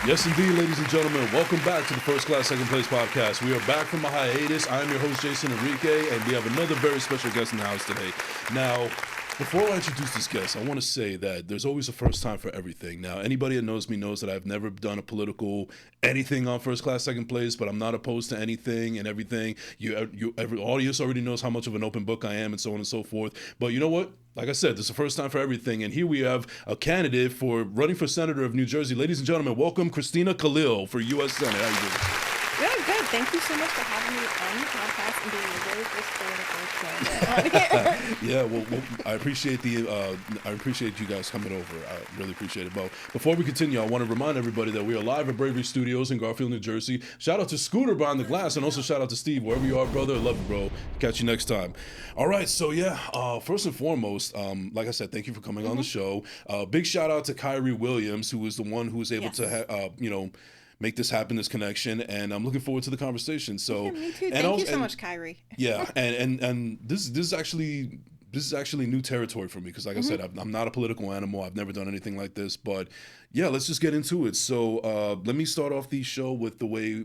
Yes, indeed, ladies and gentlemen. Welcome back to the First Class, Second Place podcast. We are back from a hiatus. I am your host, Jason Enrique, and we have another very special guest in the house today. Now, before I introduce this guest, I want to say that there's always a first time for everything. Now, anybody that knows me knows that I've never done a political anything on First Class, Second Place, but I'm not opposed to anything and everything. Every audience already knows how much of an open book I am and so on and so forth. But you know what? Like I said, there's a first time for everything. And here we have a candidate for running for senator of New Jersey. Ladies and gentlemen, welcome Christina Khalil for U.S. Senate. How you doing? Good. Thank you so much for having me on the podcast and being the very first candidate on here. Yeah, well, I appreciate you guys coming over. I really appreciate it. But before we continue, I want to remind everybody that we are live at Bravery Studios in Garfield, New Jersey. Shout out to Scooter behind the glass, and also shout out to Steve, wherever you are, brother. I love you, bro. Catch you next time. All right, so first and foremost, like I said, thank you for coming on the show. Big shout out to Kyrie Williams, who was the one who was able to make this happen, this connection, and I'm looking forward to the conversation. So, me too. Thank you so much, Kyrie. Yeah, and this is actually new territory for me because, like I said, I'm not a political animal. I've never done anything like this, but yeah, let's just get into it. So, let me start off the show with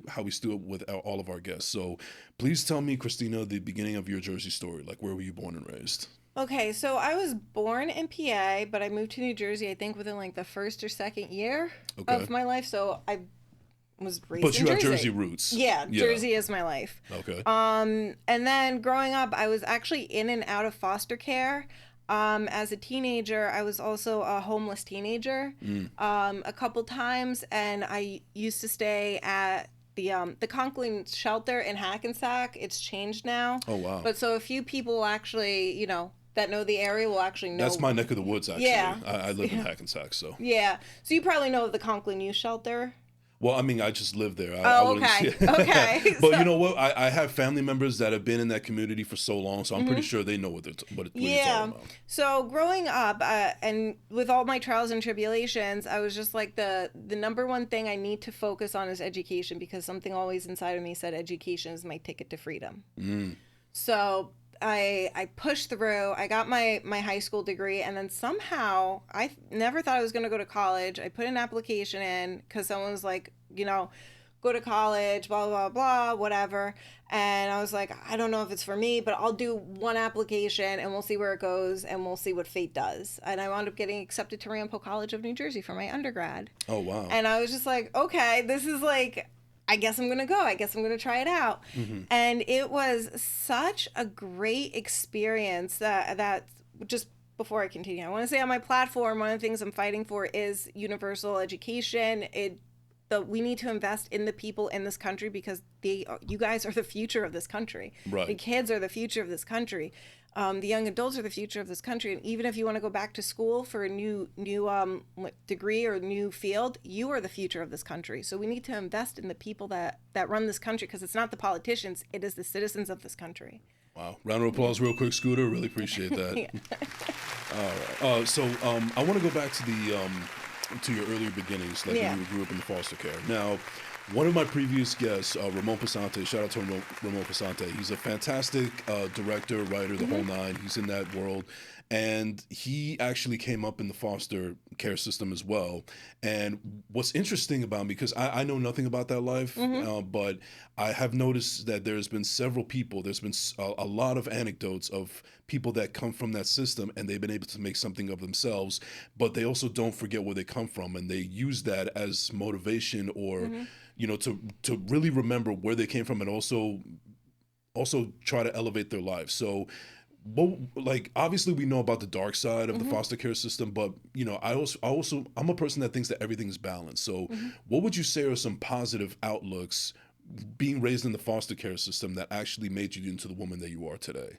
how we do it with all of our guests. So, please tell me, Christina, the beginning of your Jersey story. Like, where were you born and raised? Okay, so I was born in PA, but I moved to New Jersey, I think, within like the first or second year of my life. So I was raised in Jersey. But you have Jersey roots. Yeah, Jersey is my life. Okay. And then growing up, I was actually in and out of foster care. As a teenager, I was also a homeless teenager a couple times, and I used to stay at the Conklin shelter in Hackensack. It's changed now. Oh, wow. But so a few people actually, that know the area will actually know. That's my neck of the woods, actually. Yeah. I live in Hackensack, so. Yeah. So you probably know of the Conklin Youth Shelter. Well, I mean, I just live there. Okay. Okay. But you know what? I have family members that have been in that community for so long, so I'm pretty sure they know what you're talking about. So growing up, and with all my trials and tribulations, I was just like the number one thing I need to focus on is education, because something always inside of me said education is my ticket to freedom. So I pushed through. I got my high school degree, and then somehow I never thought I was going to go to college. I put an application in because someone was like, go to college, blah, blah, blah, whatever. And I was like, I don't know if it's for me, but I'll do one application and we'll see where it goes and we'll see what fate does. And I wound up getting accepted to Ramapo College of New Jersey for my undergrad. Oh, wow. And I was just like, okay, this is like, I guess I'm going to go. I guess I'm going to try it out. And it was such a great experience that just before I continue, I want to say on my platform, one of the things I'm fighting for is universal education. We need to invest in the people in this country because you guys are the future of this country. Right. The kids are the future of this country. The young adults are the future of this country. And even if you want to go back to school for a new degree or new field, you are the future of this country. So we need to invest in the people that run this country, because it's not the politicians, it is the citizens of this country. Wow. Round of applause real quick, Scooter. Really appreciate that. All right. So I want to go back to your earlier beginnings, like when you grew up in the foster care. Now, one of my previous guests, Ramon Pasante, shout out to Ramon Pasante. He's a fantastic director, writer, the whole nine. He's in that world. And he actually came up in the foster care system as well. And what's interesting about him, because I know nothing about that life, but I have noticed that there's been several people, there's been a lot of anecdotes of people that come from that system and they've been able to make something of themselves, but they also don't forget where they come from, and they use that as motivation or, to really remember where they came from, and also try to elevate their lives. So, obviously we know about the dark side of the foster care system, but I'm a person that thinks that everything's balanced. So what would you say are some positive outlooks being raised in the foster care system that actually made you into the woman that you are today?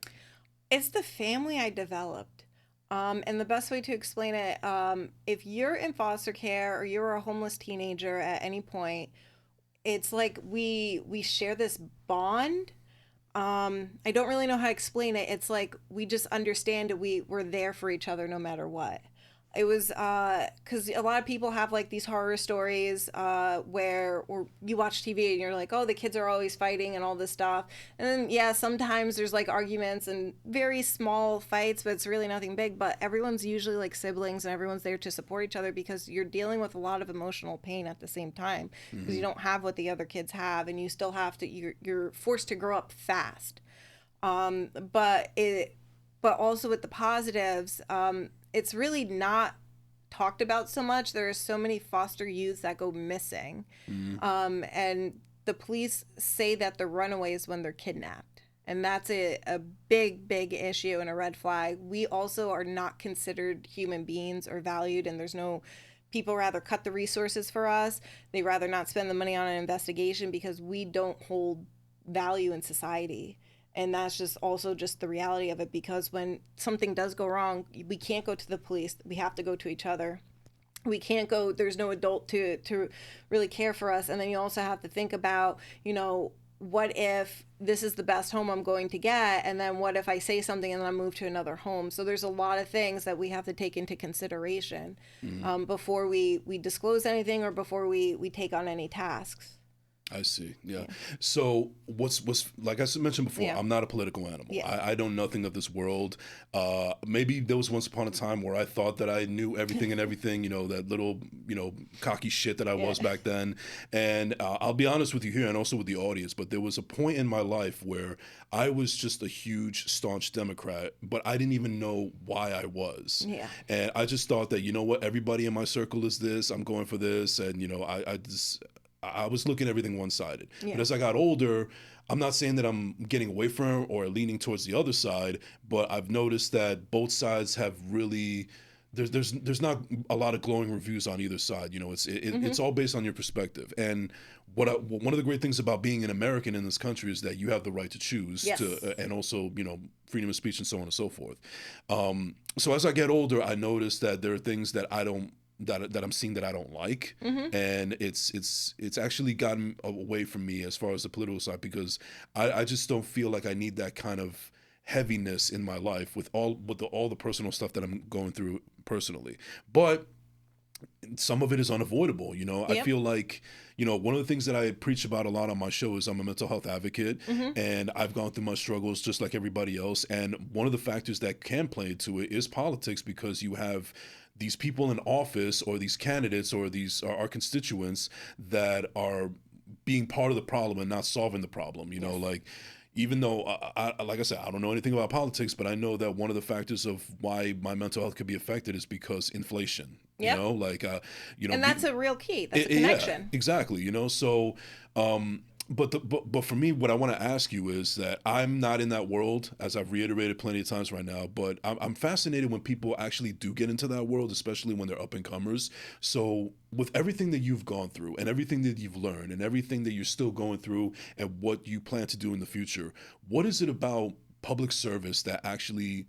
It's the family I developed. And the best way to explain it, if you're in foster care or you're a homeless teenager at any point, it's like we share this bond. I don't really know how to explain it. It's like we just understand that we're there for each other no matter what. It was because a lot of people have like these horror stories where or you watch TV and you're like, oh, the kids are always fighting and all this stuff. And then, yeah, sometimes there's like arguments and very small fights, but it's really nothing big. But everyone's usually like siblings and everyone's there to support each other because you're dealing with a lot of emotional pain at the same time because you don't have what the other kids have and you still have to, you're forced to grow up fast. But also with the positives, it's really not talked about so much. There are so many foster youths that go missing. And the police say that they're runaways when they're kidnapped. And that's a big, big issue and a red flag. We also are not considered human beings or valued, and there's no people rather cut the resources for us. They rather not spend the money on an investigation because we don't hold value in society. And that's just also just the reality of it because when something does go wrong, we can't go to the police. We have to go to each other. We can't go, there's no adult to really care for us. And then you also have to think about, what if this is the best home I'm going to get? And then what if I say something and then I move to another home? So there's a lot of things that we have to take into consideration before we disclose anything or before we take on any tasks. I see. Yeah. So what's like I mentioned before, I'm not a political animal. I know nothing of this world. Maybe there was once upon a time where I thought that I knew everything and everything, that little, cocky shit that I was back then. And I'll be honest with you here and also with the audience, but there was a point in my life where I was just a huge, staunch Democrat, but I didn't even know why I was. Yeah. And I just thought that, everybody in my circle is this, I'm going for this. And, I was looking at everything one-sided. Yeah. But as I got older, I'm not saying that I'm getting away from or leaning towards the other side, but I've noticed that both sides have really there's not a lot of glowing reviews on either side. It's all based on your perspective. And one of the great things about being an American in this country is that you have the right to choose and also freedom of speech and so on and so forth. So as I get older, I notice that there are things that that I'm seeing that I don't like, and it's actually gotten away from me as far as the political side because I just don't feel like I need that kind of heaviness in my life with all the personal stuff that I'm going through personally. But some of it is unavoidable. I feel like one of the things that I preach about a lot on my show is I'm a mental health advocate, and I've gone through my struggles just like everybody else. And one of the factors that can play into it is politics because you have these people in office or these candidates or these are our constituents that are being part of the problem and not solving the problem. Like even though like I said, I don't know anything about politics, but I know that one of the factors of why my mental health could be affected is because inflation. And that's a real key. That's a connection. Yeah, exactly. So But for me, what I want to ask you is that I'm not in that world, as I've reiterated plenty of times right now, but I'm fascinated when people actually do get into that world, especially when they're up-and-comers. So with everything that you've gone through and everything that you've learned and everything that you're still going through and what you plan to do in the future, what is it about public service that actually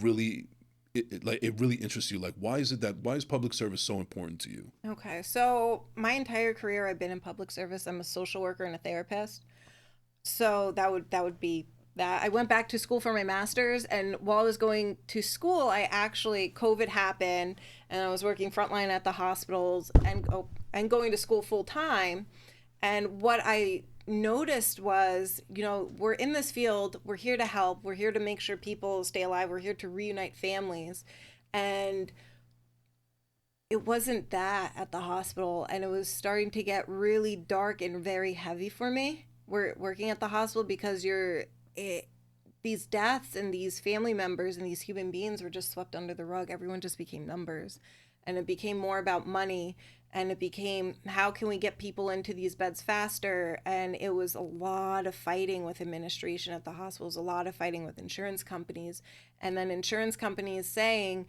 really it really interests you? Like, why is public service so important to you? Okay, so my entire career I've been in public service. I'm a social worker and a therapist. So that would be that. I went back to school for my master's, and while I was going to school, COVID happened, and I was working frontline at the hospitals and going to school full time. And what I noticed was, we're in this field, we're here to help, we're here to make sure people stay alive, we're here to reunite families. And it wasn't that at the hospital, and it was starting to get really dark and very heavy for me. We're working at the hospital because these deaths and these family members and these human beings were just swept under the rug. Everyone just became numbers, and it became more about money. And it became, how can we get people into these beds faster? And it was a lot of fighting with administration at the hospitals, a lot of fighting with insurance companies. And then insurance companies saying,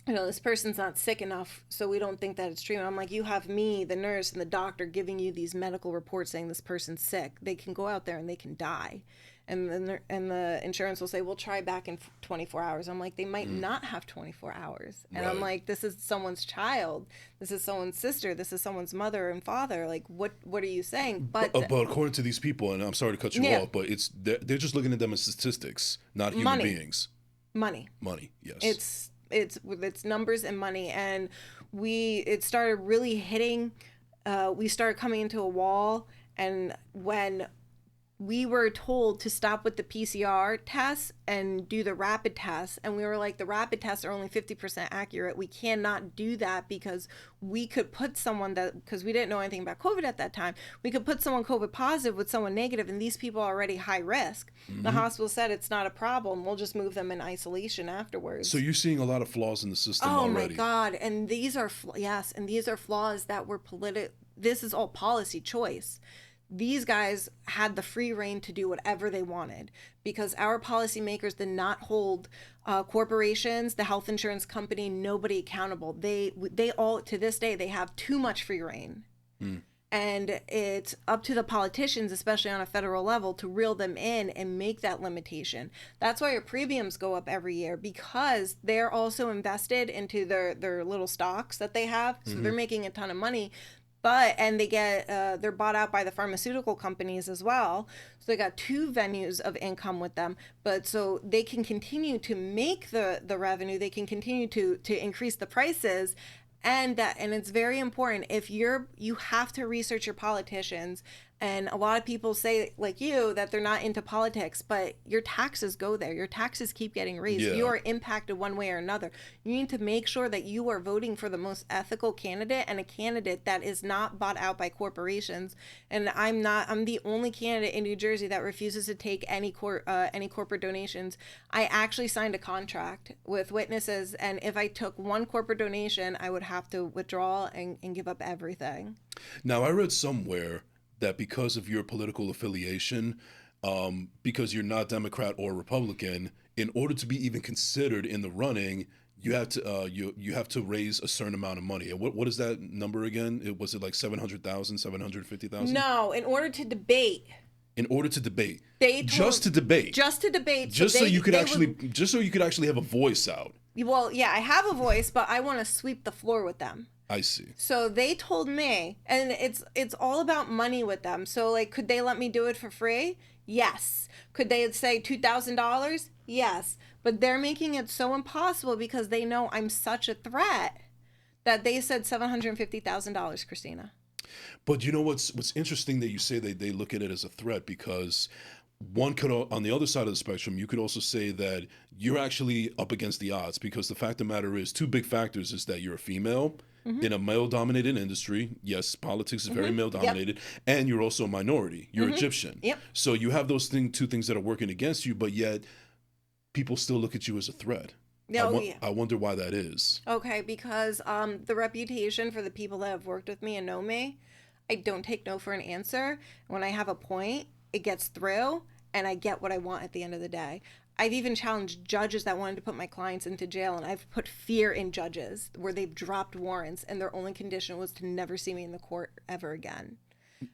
this person's not sick enough, so we don't think that it's treatment. I'm like, you have me, the nurse, and the doctor giving you these medical reports saying this person's sick. They can go out there and they can die. And the insurance will say, we'll try back in 24 hours. I'm like, they might not have 24 hours. And I'm like, this is someone's child. This is someone's sister. This is someone's mother and father. Like, what are you saying? But according to these people, and I'm sorry to cut you off, but they're just looking at them as statistics, not human beings. Money. Yes. It's numbers and money, and it started really hitting. We started coming into a wall, and when we were told to stop with the PCR tests and do the rapid tests. And we were like, the rapid tests are only 50% accurate. We cannot do that because we could put someone because we didn't know anything about COVID at that time, we could put someone COVID positive with someone negative, and these people are already high risk. Mm-hmm. The hospital said it's not a problem. We'll just move them in isolation afterwards. So you're seeing a lot of flaws in the system already. Oh my God. And these are, and these are flaws that were this is all policy choice. These guys had the free reign to do whatever they wanted because our policymakers did not hold corporations, the health insurance company, nobody accountable. They all, to this day, they have too much free reign. And it's up to the politicians, especially on a federal level, to reel them in and make that limitation. That's why our premiums go up every year, because they're also invested into their little stocks that they have. So they're making a ton of money. And they get they're bought out by the pharmaceutical companies as well. So they got two venues of income with them. But so they can continue to make the revenue. They can continue to increase the prices. And it's very important. If you have to research your politicians. And a lot of people say, like you, that they're not into politics, but your taxes go there. Your taxes keep getting raised. Yeah. You are impacted one way or another. You need to make sure that you are voting for the most ethical candidate, and a candidate that is not bought out by corporations. And I'm the only candidate in New Jersey that refuses to take any corporate donations. I actually signed a contract with witnesses, and if I took one corporate donation, I would have to withdraw and give up everything. Now, I read somewhere that because of your political affiliation, because you're not Democrat or Republican, in order to be even considered in the running, you have to you have to raise a certain amount of money. And what is that number again? Was it like 700,000, 750,000? No, in order to debate. In order to debate. Just to debate. So you could actually have a voice out. Well, yeah, I have a voice, but I want to sweep the floor with them. I see. So they told me, and it's all about money with them. So like, could they let me do it for free? Yes. Could they say $2,000? Yes. But they're making it so impossible because they know I'm such a threat that they said $750,000, Christina. But you know what's interesting that you say they look at it as a threat, because one could, on the other side of the spectrum, you could also say that you're actually up against the odds, because the fact of the matter is, two big factors is that you're a female in a male-dominated industry. Yes, politics is very male-dominated. Yep. And you're also a minority. You're Egyptian. Yep. So you have those two things that are working against you, but yet people still look at you as a threat. I wonder why that is. Okay, because the reputation for the people that have worked with me and know me, I don't take no for an answer. When I have a point, it gets through, and I get what I want at the end of the day. I've even challenged judges that wanted to put my clients into jail, and I've put fear in judges where they've dropped warrants, and their only condition was to never see me in the court ever again.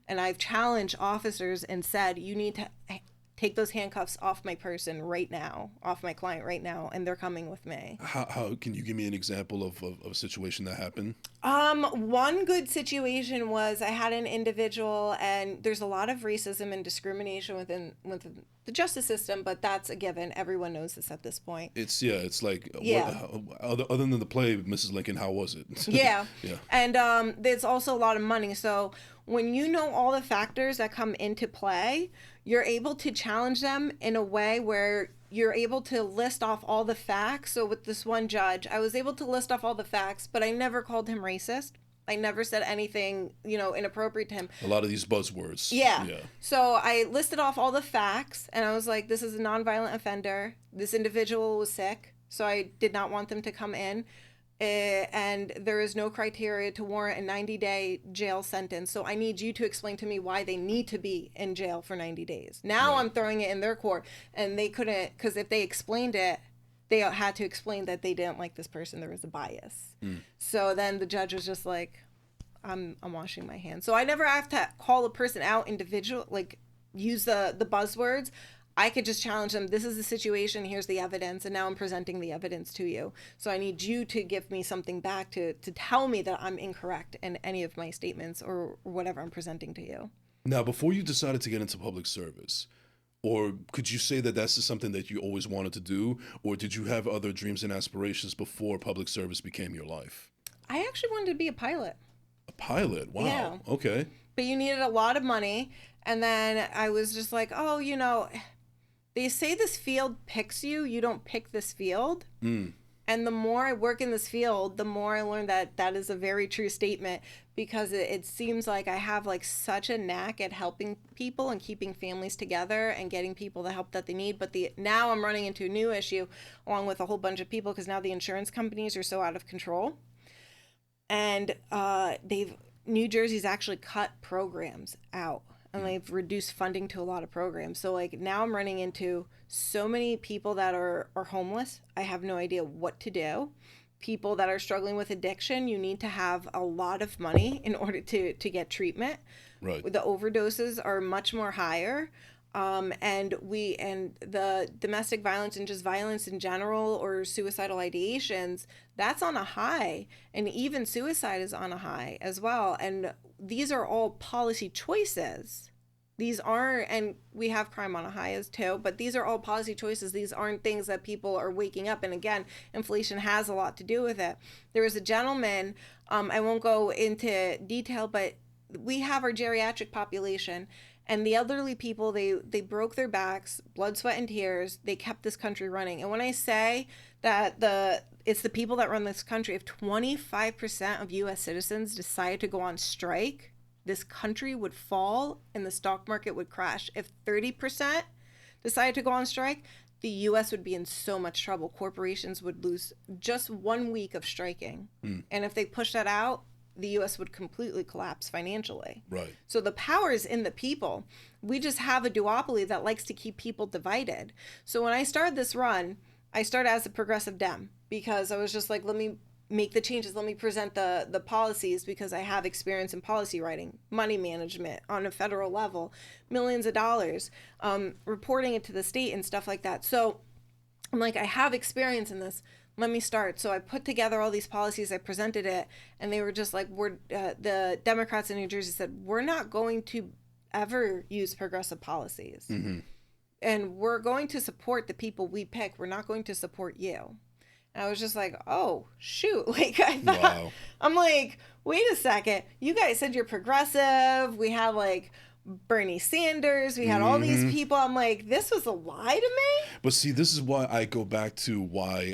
And I've challenged officers and said, you need to take those handcuffs off my person right now, off my client right now, and they're coming with me. How can you give me an example of a situation that happened? One good situation was I had an individual, and there's a lot of racism and discrimination within the justice system, but that's a given. Everyone knows this at this point. It's like, other than the play, Mrs. Lincoln, how was it? Yeah. And there's also a lot of money. So when you know all the factors that come into play, you're able to challenge them in a way where you're able to list off all the facts. So with this one judge, I was able to list off all the facts, but I never called him racist. I never said anything, inappropriate to him. A lot of these buzzwords. Yeah. So I listed off all the facts, and I was like, this is a nonviolent offender. This individual was sick, so I did not want them to come in. And there is no criteria to warrant a 90-day jail sentence. So I need you to explain to me why they need to be in jail for 90 days. Now I'm throwing it in their court, and they couldn't, because if they explained it, they had to explain that they didn't like this person. There was a bias. So then the judge was just like, I'm washing my hands. So I never have to call a person out individual, like use the buzzwords. I could just challenge them. This is the situation. Here's the evidence. And now I'm presenting the evidence to you. So I need you to give me something back to tell me that I'm incorrect in any of my statements or whatever I'm presenting to you. Now, before you decided to get into public service, Or could you say that that's just something that you always wanted to do? Or did you have other dreams and aspirations before public service became your life? I actually wanted to be a pilot. A pilot? Wow. Yeah. Okay. But you needed a lot of money. And then I was just like, oh, they say this field picks you. You don't pick this field. Mm. And the more I work in this field, the more I learned that that is a very true statement, because it seems like I have like such a knack at helping people and keeping families together and getting people the help that they need. But now I'm running into a new issue along with a whole bunch of people, because now the insurance companies are so out of control. And New Jersey's actually cut programs out, and they've reduced funding to a lot of programs. So like now I'm running into so many people that are homeless. I have no idea what to do. People that are struggling with addiction, you need to have a lot of money in order to get treatment. Right. The overdoses are much more higher. And the domestic violence and just violence in general, or suicidal ideations, that's on a high, and even suicide is on a high as well. And these are all policy choices. These aren't, and we have crime on a high as too, but these are all policy choices. These aren't things that people are waking up. And again, inflation has a lot to do with it. There was a gentleman, I won't go into detail, but we have our geriatric population, and the elderly people, they broke their backs, blood, sweat, and tears. They kept this country running. And when I say that it's the people that run this country, if 25% of U.S. citizens decided to go on strike, this country would fall and the stock market would crash. If 30% decided to go on strike, the U.S. would be in so much trouble. Corporations would lose just 1 week of striking. And if they push that out, the U.S. would completely collapse financially. Right. So the power is in the people. We just have a duopoly that likes to keep people divided. So when I started this run, I started as a progressive Dem, because I was just like, let me make the changes. Let me present the policies, because I have experience in policy writing, money management on a federal level, millions of dollars, reporting it to the state and stuff like that. So I'm like, I have experience in this. Let me start. So I put together all these policies, I presented it, and they were just like, the Democrats in New Jersey said, we're not going to ever use progressive policies. Mm-hmm. And we're going to support the people we pick. We're not going to support you. And I was just like, oh, shoot. Like, I thought, wow. I'm like, wait a second. You guys said you're progressive. We have like Bernie Sanders. We had all these people. I'm like, this was a lie to me. But see, this is why I go back to why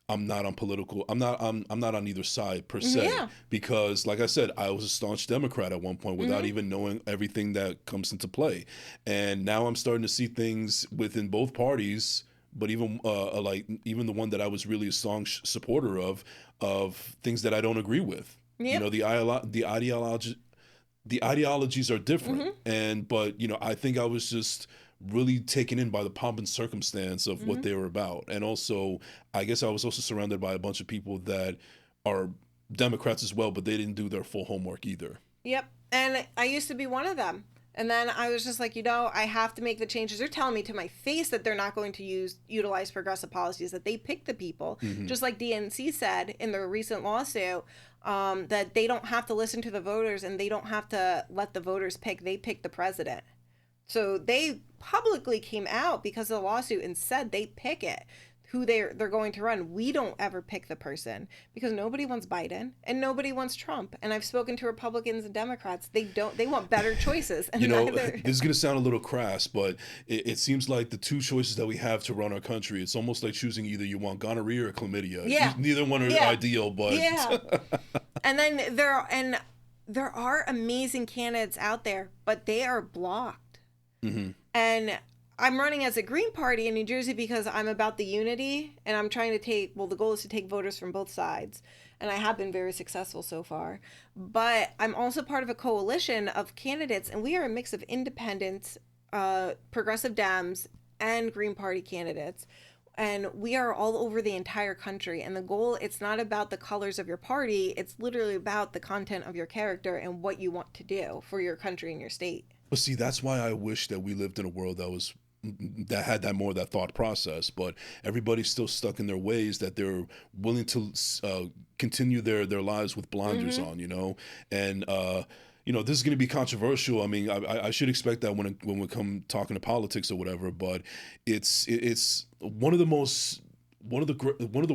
I'm not on political. I'm not on either side per se. Yeah. Because like I said, I was a staunch Democrat at one point without even knowing everything that comes into play. And now I'm starting to see things within both parties, but even even the one that I was really a staunch supporter of things that I don't agree with. Yep. You know, the ideologies are different, but I think I was just really taken in by the pomp and circumstance of what they were about. And also, I guess I was also surrounded by a bunch of people that are Democrats as well, but they didn't do their full homework either. Yep. And I used to be one of them. And then I was just like, I have to make the changes. They're telling me to my face that they're not going to utilize progressive policies, that they pick the people. Just like DNC said in their recent lawsuit, that they don't have to listen to the voters and they don't have to let the voters pick. They pick the president. So they publicly came out because of the lawsuit and said they pick it, who they're going to run. We don't ever pick the person, because nobody wants Biden and nobody wants Trump. And I've spoken to Republicans and Democrats. They want better choices. And this is going to sound a little crass, but it seems like the two choices that we have to run our country, it's almost like choosing either you want gonorrhea or chlamydia. Yeah. Neither one are ideal, but yeah. And then there are amazing candidates out there, but they are blocked. And I'm running as a Green Party in New Jersey because I'm about the unity, and I'm trying to the goal is to take voters from both sides. And I have been very successful so far. But I'm also part of a coalition of candidates, and we are a mix of independents, progressive Dems, and Green Party candidates. And we are all over the entire country. And the goal, it's not about the colors of your party. It's literally about the content of your character and what you want to do for your country and your state. But see, that's why I wish that we lived in a world that had that thought process. But everybody's still stuck in their ways, that they're willing to continue their lives with blinders on, And this is going to be controversial. I mean, I should expect that when we come talking to politics or whatever. But it's one of the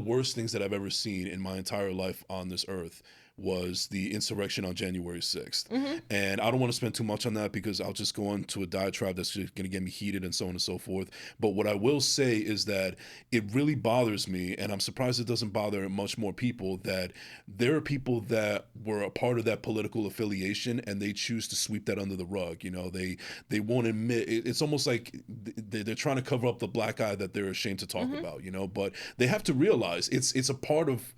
worst things that I've ever seen in my entire life on this earth was the insurrection on January 6th. And I don't want to spend too much on that because I'll just go into a diatribe that's just going to get me heated and so on and so forth. But what I will say is that it really bothers me, and I'm surprised it doesn't bother much more people, that there are people that were a part of that political affiliation and they choose to sweep that under the rug. They won't admit it. It's almost like they're trying to cover up the black eye that they're ashamed to talk about, but they have to realize it's a part of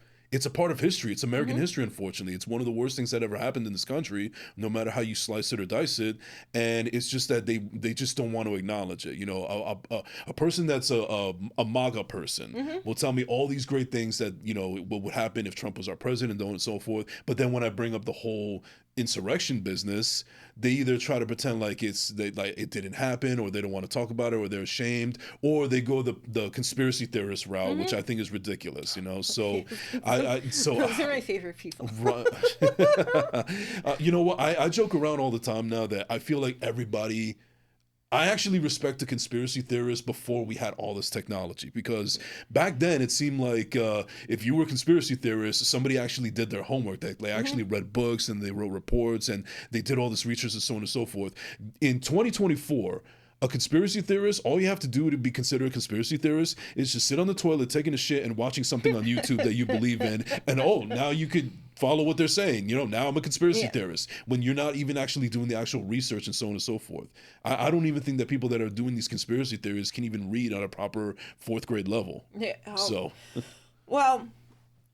history. It's American history, unfortunately. It's one of the worst things that ever happened in this country, no matter how you slice it or dice it. And it's just that they just don't want to acknowledge it. A person that's a MAGA person will tell me all these great things that, what would happen if Trump was our president and so forth. But then when I bring up the whole insurrection business, they either try to pretend like it didn't happen, or they don't want to talk about it, or they're ashamed, or they go the conspiracy theorist route, which I think is ridiculous. So those are my favorite people. You know what? I joke around all the time now that I feel like everybody. I actually respect the conspiracy theorists before we had all this technology, because back then it seemed like if you were a conspiracy theorist, somebody actually did their homework. They actually read books and they wrote reports and they did all this research and so on and so forth. In 2024, a conspiracy theorist, all you have to do to be considered a conspiracy theorist is just sit on the toilet, taking a shit and watching something on YouTube that you believe in. And now you could follow what they're saying. Now I'm a conspiracy theorist, when you're not even actually doing the actual research and so on and so forth. I don't even think that people that are doing these conspiracy theories can even read on a proper fourth grade level. So, well,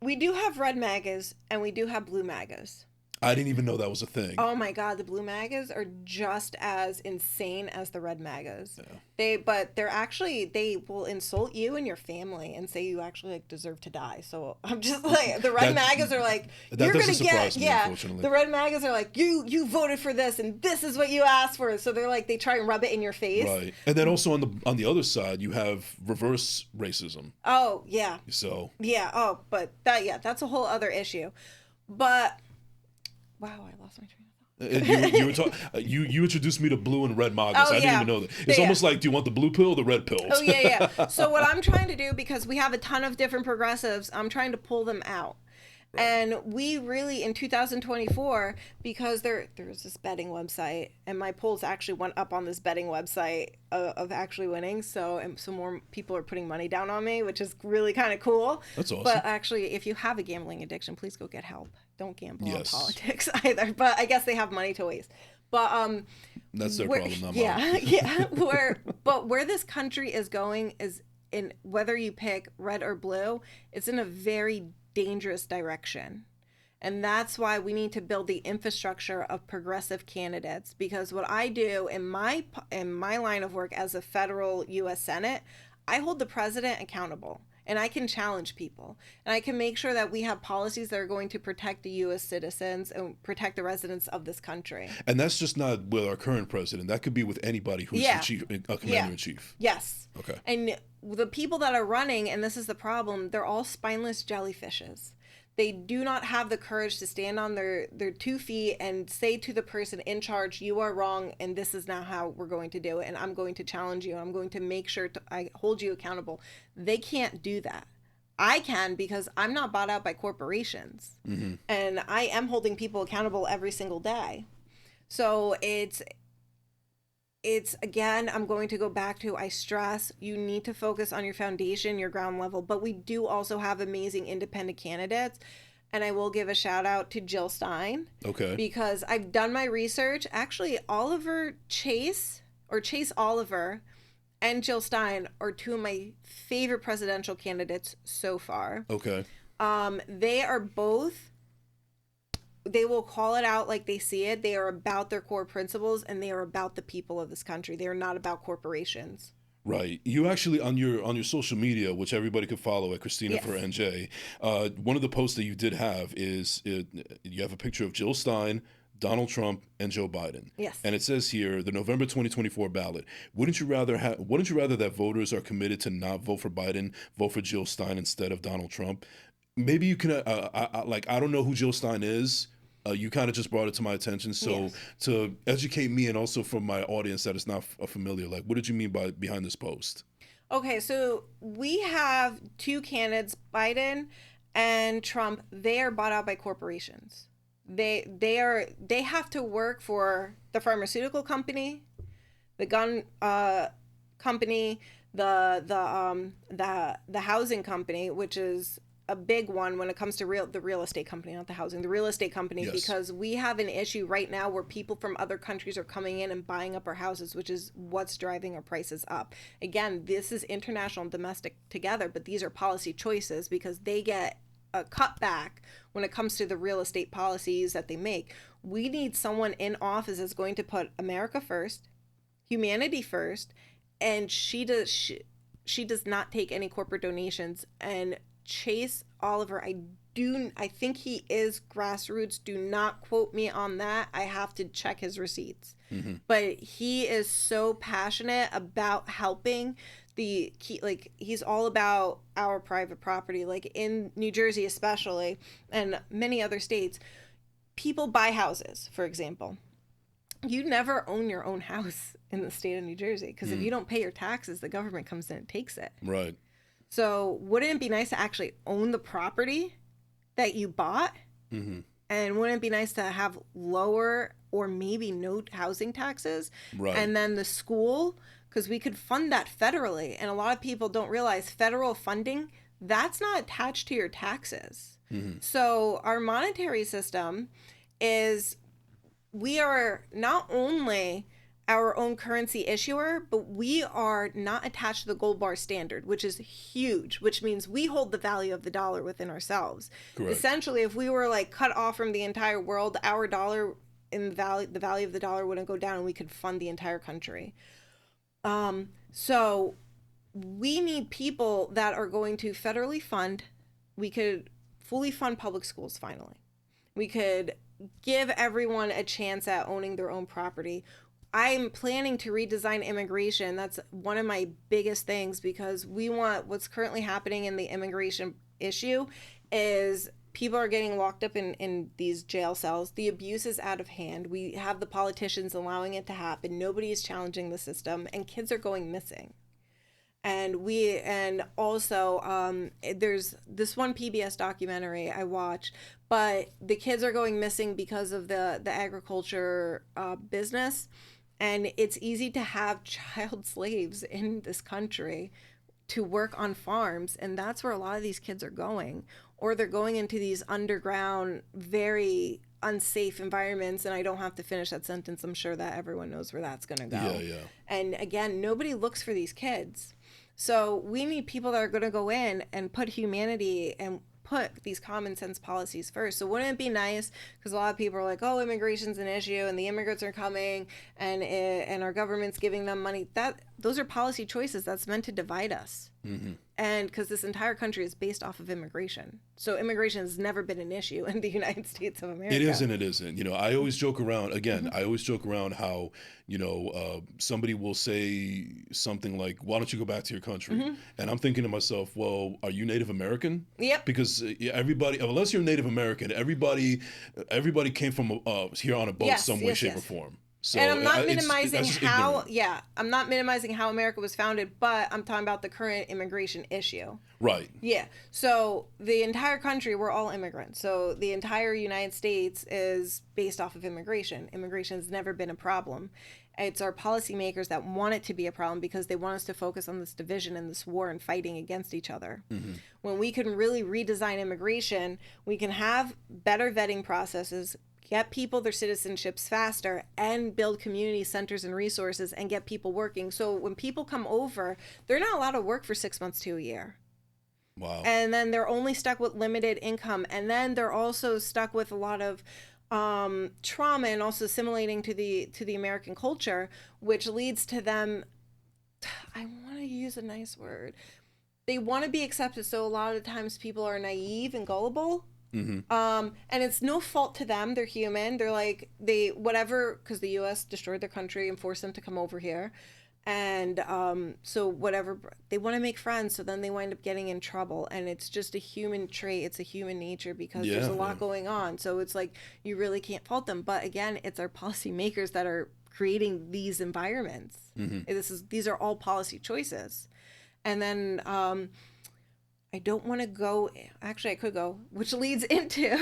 we do have red MAGAs and we do have blue MAGAs. I didn't even know that was a thing. Oh my God, the blue MAGAs are just as insane as the red MAGAs. Yeah. They will insult you and your family and say you actually deserve to die. So I'm just like, the red MAGAs are like, you're gonna get, the red MAGAs are like, you voted for this and this is what you asked for. So they're like, they try and rub it in your face. Right. And then also on the other side, you have reverse racism. Oh yeah. So. Yeah. Oh, but that's a whole other issue. But. Wow, I lost my train of thought. You were talking. You introduced me to blue and red MAGAs. I didn't even know that. It's almost like, do you want the blue pill or the red pill? Oh yeah. So what I'm trying to do, because we have a ton of different progressives, I'm trying to pull them out. Right. And we really, in 2024, because there was this betting website, and my polls actually went up on this betting website of actually winning. So more people are putting money down on me, which is really kind of cool. That's awesome. But actually, if you have a gambling addiction, please go get help. Don't gamble on politics either. But I guess they have money to waste. But that's their problem, not mine. Yeah. Where this country is going is, in whether you pick red or blue, it's in a very dangerous direction. And that's why we need to build the infrastructure of progressive candidates, because what I do in my line of work as a federal U.S. Senate, I hold the president accountable, and I can challenge people, and I can make sure that we have policies that are going to protect the U.S. citizens and protect the residents of this country. And that's just not with our current president. That could be with anybody who's the commander-in-chief. Yes. Okay. And the people that are running, and this is the problem, they're all spineless jellyfishes. They do not have the courage to stand on their 2 feet and say to the person in charge, you are wrong, and this is now how we're going to do it, and I'm going to challenge you, and I'm going to make sure I hold you accountable. They can't do that. I can, because I'm not bought out by corporations. Mm-hmm. And I am holding people accountable every single day. So it's again, I'm going to go back to, I stress, you need to focus on your foundation, your ground level, but we do also have amazing independent candidates. And I will give a shout out to Jill Stein. Okay. Because I've done my research. Actually, Chase Oliver and Jill Stein are 2 of my favorite presidential candidates so far. Okay. They are both, they will call it out like they see it. They are about their core principles, and they are about the people of this country. They are not about corporations. Right. You actually, on your social media, which everybody could follow at Christina for NJ, one of the posts that you did have is you have a picture of Jill Stein, Donald Trump, and Joe Biden. Yes. And it says here, the November 2024 ballot. Wouldn't you rather that voters are committed to not vote for Biden, vote for Jill Stein instead of Donald Trump? Maybe you can, I don't know who Jill Stein is. You kind of just brought it to my attention. So Yes. to educate me and also from my audience that is not familiar, like, what did you mean by behind this post? Okay, so we have two candidates, Biden and Trump. They are bought out by corporations. They have to work for the pharmaceutical company, the gun company, the housing company, which is a big one when it comes to the real estate company, not the housing, the real estate company, Yes. because we have an issue right now where people from other countries are coming in and buying up our houses, which is what's driving our prices up. Again, this is international and domestic together, but these are policy choices because they get a cutback when it comes to the real estate policies that they make. We need someone in office that's going to put America first, humanity first, and she does not take any corporate donations. And Chase Oliver, I think he is grassroots. Do not quote me on that. I have to check his receipts. Mm-hmm. But he is so passionate about helping he's all about our private property. Like in New Jersey especially, and many other states, people buy houses, for example. You never own your own house in the state of New Jersey because if you don't pay your taxes, the government comes in and takes it. Right. So wouldn't it be nice to actually own the property that you bought? Mm-hmm. And wouldn't it be nice to have lower or maybe no housing taxes? Right. And then the school, because we could fund that federally. And a lot of people don't realize federal funding, that's not attached to your taxes. Mm-hmm. So our monetary system is, we are not only our own currency issuer, but we are not attached to the gold bar standard, which is huge, which means we hold the value of the dollar within ourselves. Correct. Essentially, if we were like cut off from the entire world, our dollar in the value of the dollar wouldn't go down and we could fund the entire country. So we need people that are going to federally fund. We could fully fund public schools finally. We could give everyone a chance at owning their own property. I'm planning to redesign immigration. That's one of my biggest things because we want what's currently happening in the immigration issue is people are getting locked up in these jail cells. The abuse is out of hand. We have the politicians allowing it to happen. Nobody is challenging the system and kids are going missing. And also there's this one PBS documentary I watched, but the kids are going missing because of the agriculture business. And it's easy to have child slaves in this country to work on farms. And that's where a lot of these kids are going. Or they're going into these underground, very unsafe environments. And I don't have to finish that sentence. I'm sure that everyone knows where that's going to go. Yeah. And again, nobody looks for these kids. So we need people that are going to go in and put humanity and put these common sense policies first. So wouldn't it be nice, because a lot of people are like, oh, immigration's an issue and the immigrants are coming and our government's giving them money. Those are policy choices that's meant to divide us. Mm-hmm. And because this entire country is based off of immigration. So immigration has never been an issue in the United States of America. It isn't. It isn't. You know, I always joke around, again, I always joke around how, you know, somebody will say something like, why don't you go back to your country? Mm-hmm. And I'm thinking to myself, well, are you Native American? Yep. Because everybody, unless you're Native American, everybody came from here on a boat some way, shape, or form. So, and I'm not minimizing I'm not minimizing how America was founded, but I'm talking about the current immigration issue. Right. Yeah. So the entire country, we're all immigrants. So the entire United States is based off of immigration. Immigration has never been a problem. It's our policymakers that want it to be a problem because they want us to focus on this division and this war and fighting against each other. Mm-hmm. When we can really redesign immigration, we can have better vetting processes, get people their citizenships faster, and build community centers and resources and get people working. So when people come over, they're not allowed to work for 6 months to a year. Wow. And then they're only stuck with limited income. And then they're also stuck with a lot of trauma and also assimilating to the American culture, which leads to them, I want to use a nice word, they want to be accepted. So a lot of times people are naive and gullible. Mm-hmm. And it's no fault to them. They're human. They're like, because the U.S. destroyed their country and forced them to come over here. And so whatever, they want to make friends, so then they wind up getting in trouble, and it's just a human trait, it's a human nature, because there's a lot going on. So it's like you really can't fault them, but again, it's our policymakers that are creating these environments. These are all policy choices. And then I don't want to go. Actually, I could go, which leads into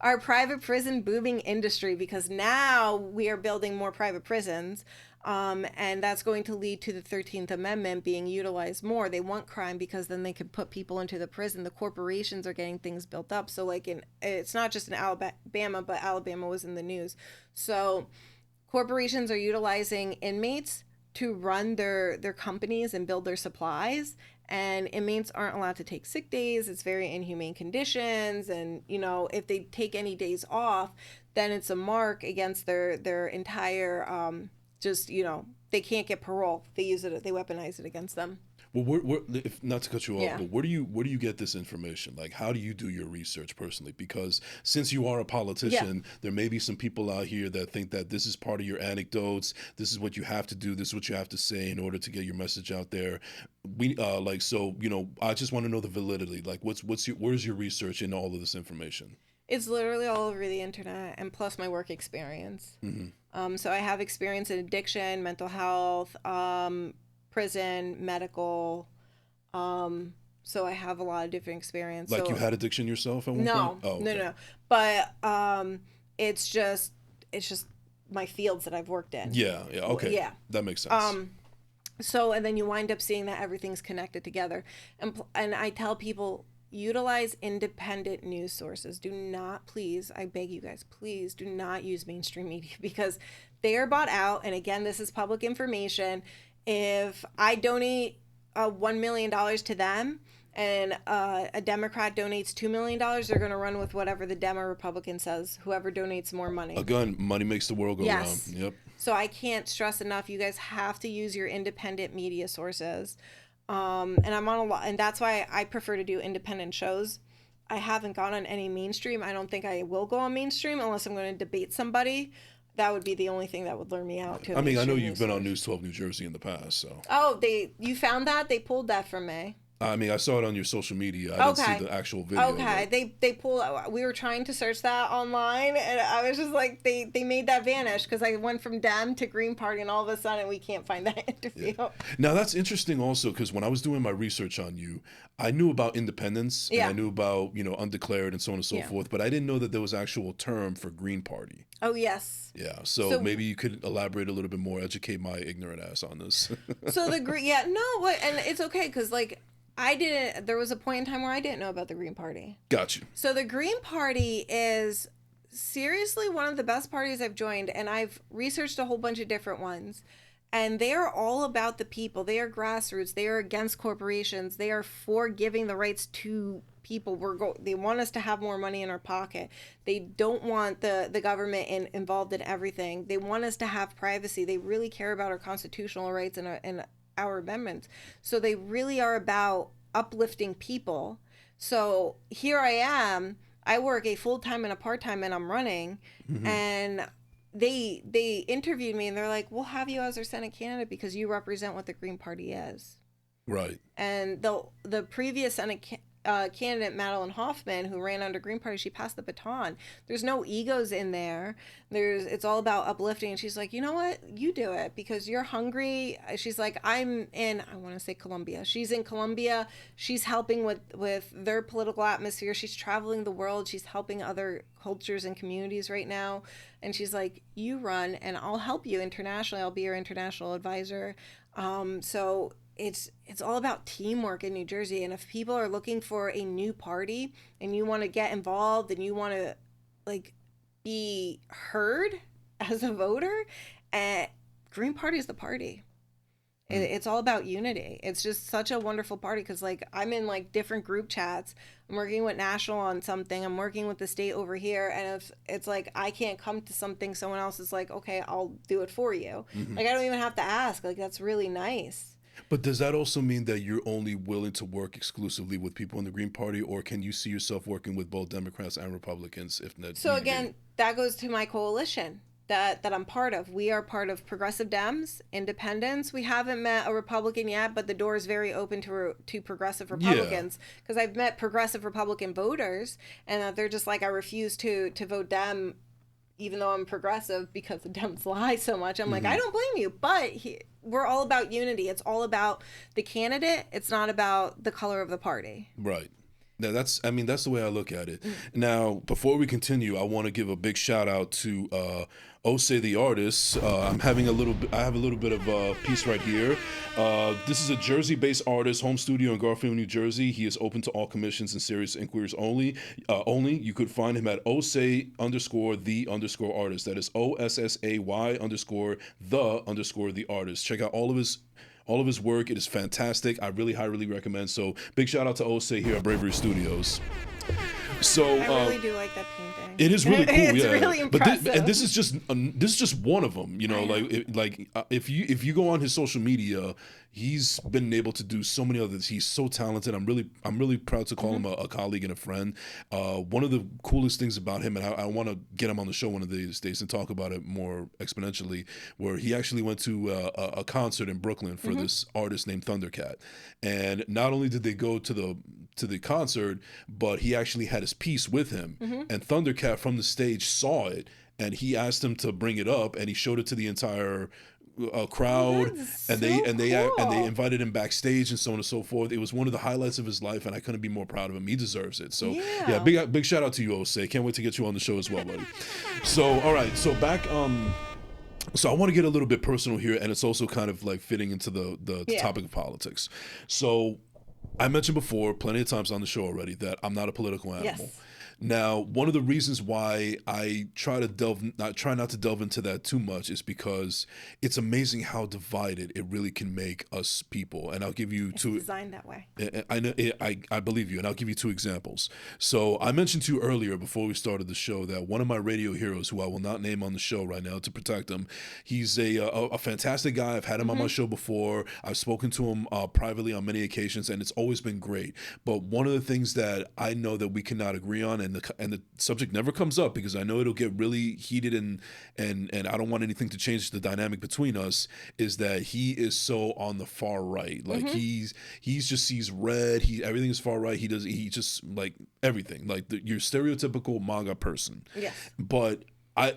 our private prison booming industry, because now we are building more private prisons, and that's going to lead to the 13th Amendment being utilized more. They want crime because then they can put people into the prison. The corporations are getting things built up. So like it's not just in Alabama, but Alabama was in the news. So corporations are utilizing inmates to run their companies and build their supplies, and inmates aren't allowed to take sick days. It's very inhumane conditions, and if they take any days off, then it's a mark against their entire they can't get parole. They weaponize it against them. Well, if not to cut you off, but where do you get this information? Like, how do you do your research personally? Because since you are a politician, there may be some people out here that think that this is part of your anecdotes. This is what you have to do. This is what you have to say in order to get your message out there. I just want to know the validity. Like, where's your research in all of this information? It's literally all over the internet, and plus my work experience. So I have experience in addiction, mental health, prison, medical. So I have a lot of different experience. Like, you had addiction yourself at one point? No. But it's just my fields that I've worked in. Yeah. Okay. Yeah. That makes sense. And then you wind up seeing that everything's connected together. And I tell people, utilize independent news sources. Do not, please, I beg you guys, please do not use mainstream media, because they are bought out. And again, this is public information. If I donate $1 million to them, and a Democrat donates $2 million, they're going to run with whatever the Dem or Republican says, whoever donates more money. Again, money makes the world go round. Yep. So I can't stress enough, you guys have to use your independent media sources. And I'm on a lot, and that's why I prefer to do independent shows. I haven't gone on any mainstream. I don't think I will go on mainstream unless I'm going to debate somebody. That would be the only thing that would lure me out to. I mean, I know you've been on News 12 New Jersey in the past, so. Oh, you found that? They pulled that from me. I mean, I saw it on your social media. I didn't see the actual video. Okay, they pulled. We were trying to search that online, and I was just like, they made that vanish, because I went from Dem to Green Party, and all of a sudden we can't find that interview. Yeah. Now that's interesting also, because when I was doing my research on you, I knew about independence, and I knew about undeclared and so on and so forth, but I didn't know that there was an actual term for Green Party. Oh yes. Yeah, so maybe you could elaborate a little bit more, educate my ignorant ass on this. So and it's okay, because like, there was a point in time where I didn't know about the Green Party. Got you. So the Green Party is seriously one of the best parties I've joined, and I've researched a whole bunch of different ones. And they are all about the people. They are grassroots. They are against corporations. They are for giving the rights to people. They want us to have more money in our pocket. They don't want the government involved in everything. They want us to have privacy. They really care about our constitutional rights and our amendments. So they really are about uplifting people. So here I am. I work a full-time and a part-time, and I'm running. And they interviewed me, and they're like, we'll have you as our Senate candidate because you represent what the Green Party is. Right. And the previous Senate candidate, Madeline Hoffman, who ran under Green Party, she passed the baton. There's no egos in there. It's all about uplifting. And she's like, you know what? You do it because you're hungry. She's like, I want to say Colombia. She's in Colombia. She's helping with their political atmosphere. She's traveling the world. She's helping other cultures and communities right now. And she's like, you run and I'll help you internationally. I'll be your international advisor. So it's all about teamwork in New Jersey. And if people are looking for a new party and you want to get involved and you want to like be heard as a voter, Green Party is the party. It's all about unity. It's just such a wonderful party because like I'm in like different group chats. I'm working with national on something. I'm working with the state over here. And if it's like I can't come to something, someone else is like, okay, I'll do it for you. Like I don't even have to ask. Like that's really nice. But does that also mean that you're only willing to work exclusively with people in the Green Party, or can you see yourself working with both Democrats and Republicans if not? So again, that goes to my coalition. that I'm part of. We are part of Progressive Dems, Independents. We haven't met a Republican yet, but the door is very open to progressive Republicans, because I've met progressive Republican voters, and they're just like, I refuse to vote Dem, even though I'm progressive, because the Dems lie so much. I'm like, I don't blame you, but we're all about unity. It's all about the candidate. It's not about the color of the party. Right. Now that's the way I look at it. Now, before we continue, I want to give a big shout out to Ose the artist. I have a little bit of a piece right here. This is a Jersey-based artist, home studio in Garfield, New Jersey. He is open to all commissions and serious inquiries only. You could find him at Ose_the_artist. That is OSSAY_the artist. Check out all of his work. It is fantastic. I really highly recommend. So big shout out to Ose here at Bravery Studios. So I really do like that painting. It is really cool. It's yeah, really impressive. But this is just one of them. You know, if you go on his social media, he's been able to do so many others. He's so talented. I'm really proud to call him a colleague and a friend. One of the coolest things about him, and I want to get him on the show one of these days and talk about it more exponentially, where he actually went to a concert in Brooklyn for this artist named Thundercat, and not only did they go to the concert, but he actually had his piece with him, and Thundercat from the stage saw it, and he asked him to bring it up, and he showed it to the entire crowd, and they invited him backstage and so on and so forth. It was one of the highlights of his life, and I couldn't be more proud of him. He deserves it. So yeah, big shout out to you, Ose. Can't wait to get you on the show as well, buddy. So all right, so back so I want to get a little bit personal here, and it's also kind of like fitting into the topic of politics. So I mentioned before plenty of times on the show already that I'm not a political animal. Yes. Now, one of the reasons why I try not to delve into that too much is because it's amazing how divided it really can make us people. And I'll give you two. It's designed that way. I believe you, and I'll give you two examples. So I mentioned to you earlier before we started the show that one of my radio heroes, who I will not name on the show right now to protect him, he's a fantastic guy. I've had him on my show before. I've spoken to him privately on many occasions, and it's always been great. But one of the things that I know that we cannot agree on, and the subject never comes up because I know it'll get really heated, and I don't want anything to change the dynamic between us, is that he is so on the far right. Like he's just sees red. Everything is far right. He just like everything, like your stereotypical MAGA person. Yes. But I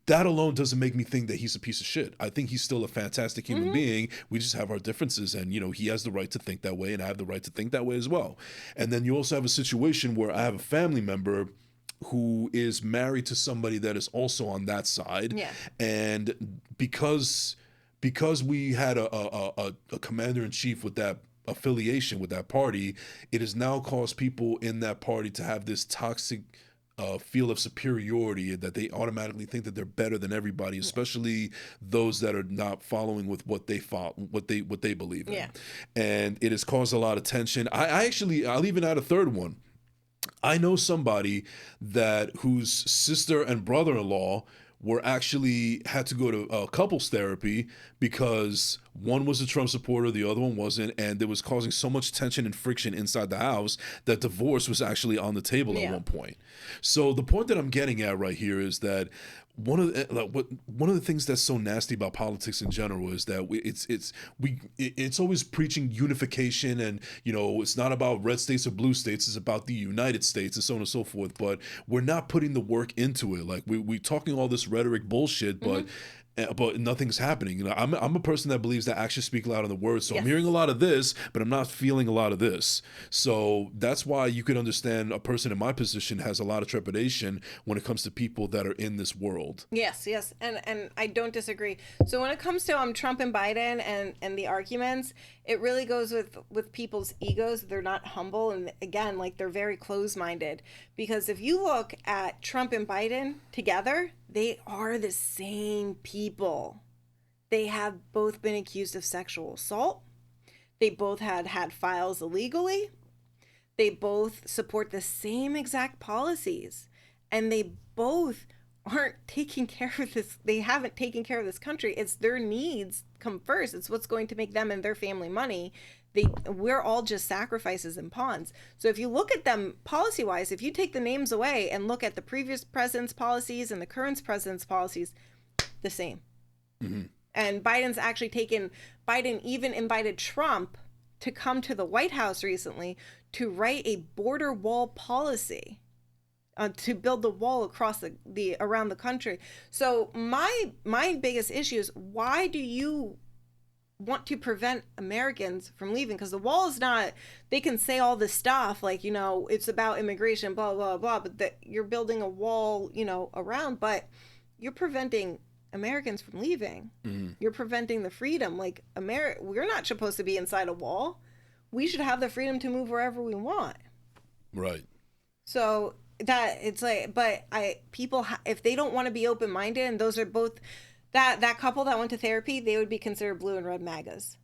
that alone doesn't make me think that he's a piece of shit. I think he's still a fantastic human being. We just have our differences, and he has the right to think that way, and I have the right to think that way as well. And then you also have a situation where I have a family member who is married to somebody that is also on that side. Yeah. And because we had a commander-in-chief with that affiliation with that party, it has now caused people in that party to have this toxic feel of superiority, that they automatically think that they're better than everybody, especially those that are not following with what they believe in. Yeah. And it has caused a lot of tension. I'll even add a third one. I know somebody whose sister and brother-in-law had to go to couples therapy because one was a Trump supporter, the other one wasn't, and it was causing so much tension and friction inside the house that divorce was actually on the table at one point. So the point that I'm getting at right here is that one of the things that's so nasty about politics in general is that it's always preaching unification, and it's not about red states or blue states, it's about the United States and so on and so forth. But we're not putting the work into it. Like we're talking all this rhetoric bullshit, but nothing's happening. I'm a person that believes that actions speak louder than words. So I'm hearing a lot of this, but I'm not feeling a lot of this. So that's why you could understand a person in my position has a lot of trepidation when it comes to people that are in this world. Yes, and I don't disagree. So when it comes to Trump and Biden and the arguments, it really goes with people's egos. They're not humble, and again, like, they're very closed-minded. Because if you look at Trump and Biden together, they are the same people. They have both been accused of sexual assault. They both had files illegally. They both support the same exact policies. And they both aren't taking care of this. They haven't taken care of this country. It's their needs come first. It's what's going to make them and their family money. We're all just sacrifices and pawns. So if you look at them policy wise, if you take the names away and look at the previous president's policies and the current president's policies, the same. Mm-hmm. And Biden even invited Trump to come to the White House recently to write a border wall policy, to build the wall across the around the country. So my biggest issue is, why do you want to prevent Americans from leaving? Because the wall is not, they can say all this stuff like, it's about immigration, blah, blah, blah, but that you're building a wall, around, but you're preventing Americans from leaving. Mm-hmm. You're preventing the freedom. Like, we're not supposed to be inside a wall. We should have the freedom to move wherever we want. Right. So that it's like, but people, if they don't want to be open-minded, and those are both, that couple that went to therapy, they would be considered blue and red MAGAs.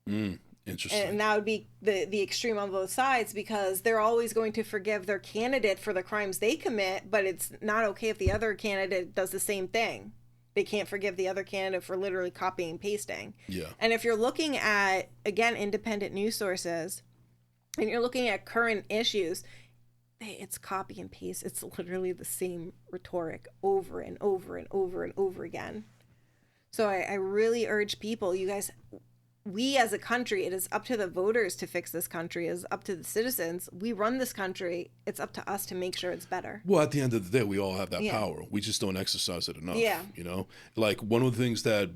Interesting. And that would be the extreme on both sides, because they're always going to forgive their candidate for the crimes they commit, but it's not okay if the other candidate does the same thing. They can't forgive the other candidate for literally copying and pasting. Yeah. And if you're looking at, again, independent news sources, and you're looking at current issues, it's copy and paste. It's literally the same rhetoric over and over and over and over again. So I really urge people, you guys, we as a country, it is up to the voters to fix this country. It is up to the citizens. We run this country. It's up to us to make sure it's better. Well, at the end of the day, we all have that power. We just don't exercise it enough. Yeah. Like, one of the things that,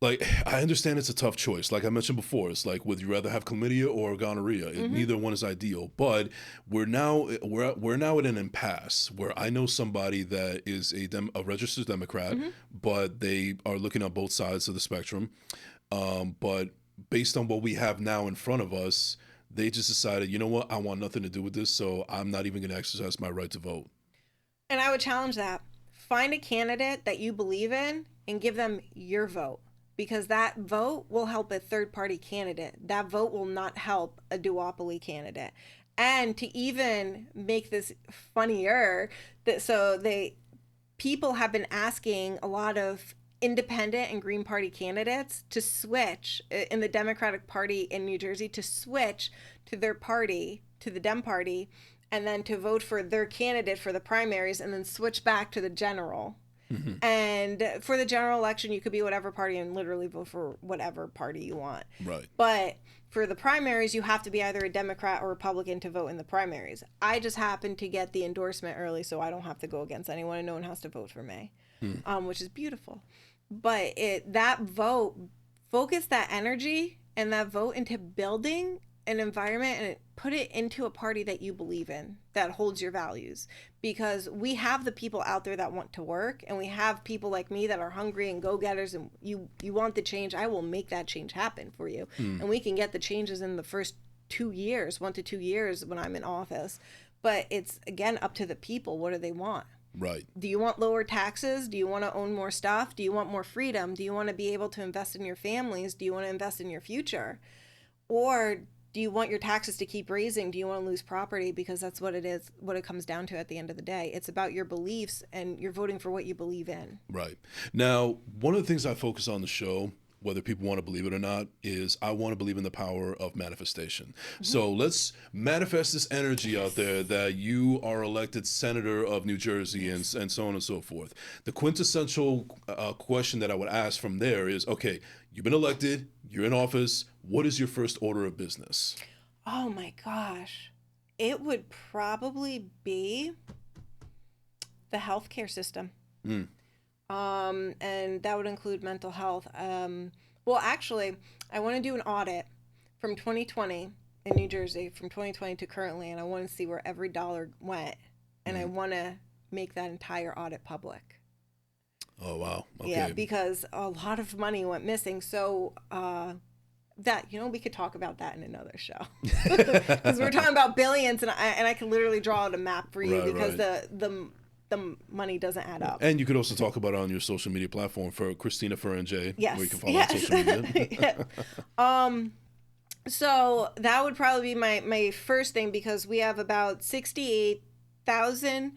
I understand it's a tough choice. Like I mentioned before, it's like, would you rather have chlamydia or gonorrhea? Mm-hmm. Neither one is ideal. But we're now at an impasse where I know somebody that is a registered Democrat, mm-hmm. but they are looking at both sides of the spectrum. But based on what we have now in front of us, they just decided, you know what, I want nothing to do with this, so I'm not even going to exercise my right to vote. And I would challenge that. Find a candidate that you believe in and give them your vote, because that vote will help a third-party candidate. That vote will not help a duopoly candidate. And to even make this funnier, people have been asking a lot of independent and Green Party candidates to switch in the Democratic Party in New Jersey, to switch to their party, to the Dem Party, and then to vote for their candidate for the primaries, and then switch back to the general. Mm-hmm. And for the general election, you could be whatever party and literally vote for whatever party you want. Right. But for the primaries, you have to be either a Democrat or Republican to vote in the primaries. I just happened to get the endorsement early, so I don't have to go against anyone, and no one has to vote for me, which is beautiful. But that vote, focus that energy and that vote into building an environment, and put it into a party that you believe in, that holds your values. Because we have the people out there that want to work, and we have people like me that are hungry and go-getters, and you want the change. I will make that change happen for you. And we can get the changes in the first 2 years, 1 to 2 years when I'm in office. But it's, again, up to the people. What do they want? Right. Do you want lower taxes? Do you want to own more stuff? Do you want more freedom? Do you want to be able to invest in your families? Do you want to invest in your future? Or do you want your taxes to keep raising? Do you want to lose property? Because that's what it is, what it comes down to at the end of the day. It's about your beliefs, and you're voting for what you believe in. Right. Now, one of the things I focus on the show, whether people want to believe it or not, is I want to believe in the power of manifestation. Mm-hmm. So let's manifest this energy out there that you are elected senator of New Jersey, and so on and so forth. The quintessential question that I would ask from there is, okay, you've been elected, you're in office, what is your first order of business? Oh my gosh. It would probably be the healthcare system. And that would include mental health. Well, actually, I want to do an audit from 2020 in New Jersey, from 2020 to currently, and I want to see where every dollar went, and I want to make that entire audit public. Oh, wow. Okay. Yeah, because a lot of money went missing. So that, we could talk about that in another show. Because we're talking about billions, and I can literally draw out a map for you, because the money doesn't add up. And you could also talk about it on your social media platform for Christina Khalil, yes. where you can follow on social media. So that would probably be my first thing, because we have about 68,000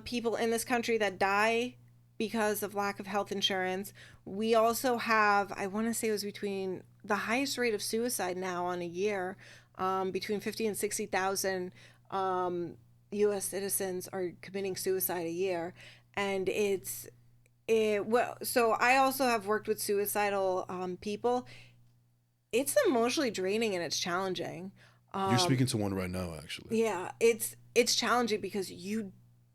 people in this country that die because of lack of health insurance. We also have, I want to say it was between the highest rate of suicide now on a year, between 50 and 60,000 U.S. citizens are committing suicide a year. And so I also have worked with suicidal people. It's emotionally draining and it's challenging. You're speaking to one right now, actually. Yeah, it's challenging because you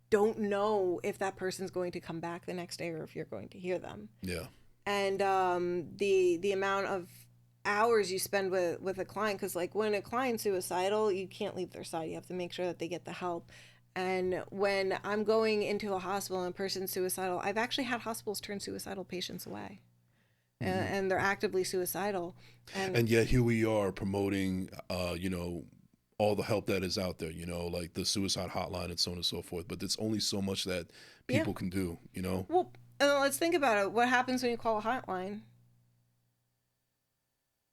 don't know if that person's going to come back the next day or if you're going to hear them. Yeah. And the amount of hours you spend with a client, because like when a client's suicidal, you can't leave their side. You have to make sure that they get the help. And when I'm going into a hospital and a person's suicidal, I've actually had hospitals turn suicidal patients away. And they're actively suicidal. And yet here we are promoting, all the help that is out there, like the suicide hotline and so on and so forth. But there's only so much that people can do, Well, let's think about it. What happens when you call a hotline?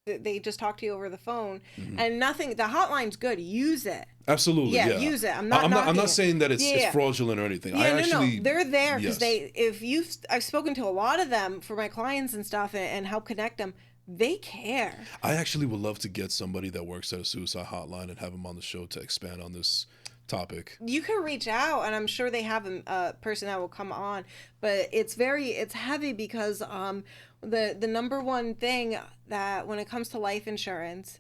They just talk to you over the phone, and nothing. The hotline's good. Use it. Absolutely, yeah. Use it. I'm not knocking saying that it's fraudulent or anything. Yeah, no. They're there because I've spoken to a lot of them for my clients and stuff, and help connect them. They care. I actually would love to get somebody that works at a suicide hotline and have them on the show to expand on this topic. You can reach out, and I'm sure they have a person that will come on, but it's heavy because the number one thing that when it comes to life insurance,